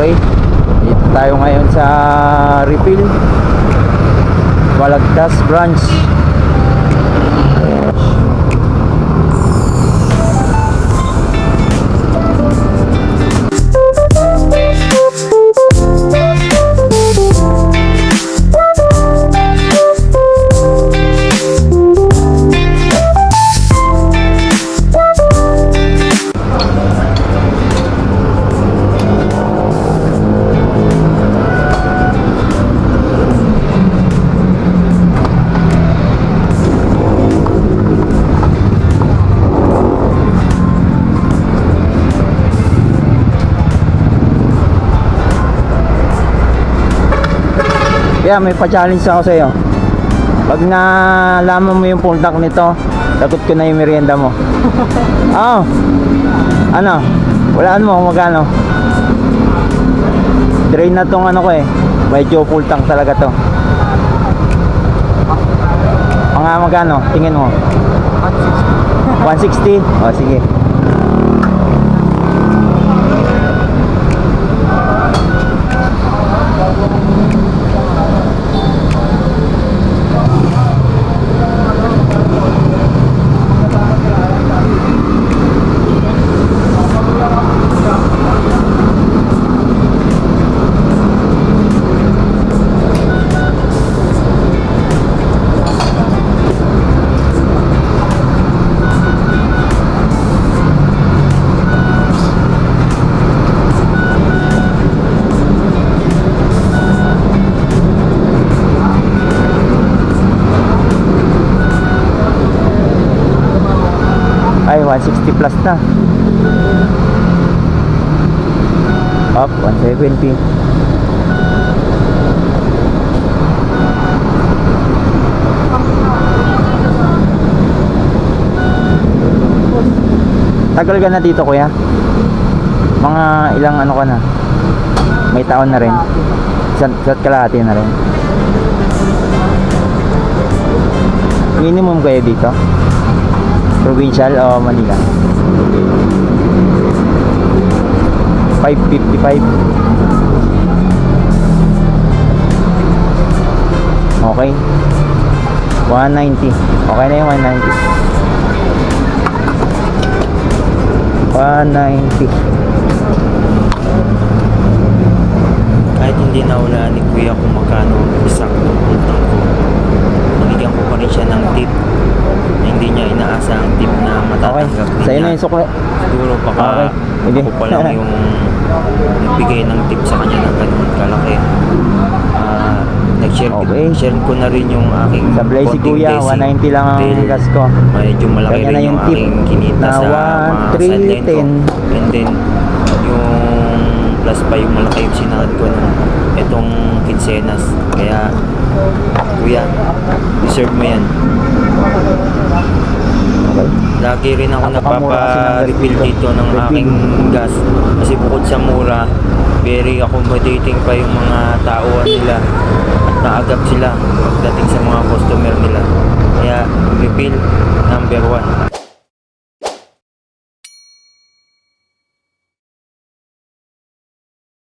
Okay, dito tayo ngayon sa refill Balagtas branch. Kaya may pa-challenge ako sa iyo. Pag nalaman mo yung puntak nito, sagot ko na yung merienda mo. Oh. Ano? Walaan mo kung magkano. Drain na tong ano ko eh. Medyo full tank talaga to. Mga magkano? Tingin mo. 160. 160? Oh, sige. Ay, 160 plus na. Up, 170. Tagal ka na dito, kuya? Mga ilang ano ka na? May taon na rin? Isa't kalahati na rin? Minimum kayo dito? Provincial o Manila? 555. Okay. 190. Okay na yung 190. 190. Kahit hindi nahulaan ni Kuya kung magkano ang isang utang ko, binigyan ko pa rin siya ng tip na hindi niya inaasa ang tip na matatanggap din Sa'yo niya. na yung sukle. Siguro baka Okay. ako pa lang yung nagbigay ng tip sa kanya ng ganun kalaki. Nag-share ko na rin yung aking Sablay si konting kuya, blessing 190 lang ang dahil gas ko. medyo malaki Kanya na rin yung yung tip aking kinita na sa mga 1, 3, sideline ko. 10. And then yung plus pa yung malaki yung sinakad ko ng itong kinsenas. Kaya kuya, deserve mo yan. Okay. Lagi rin ako nagpapa-refill dito ng aking gas kasi bukod sa mura, very accommodating pa yung mga tauhan nila at naagap sila pagdating sa mga customer nila. Kaya refill number 1.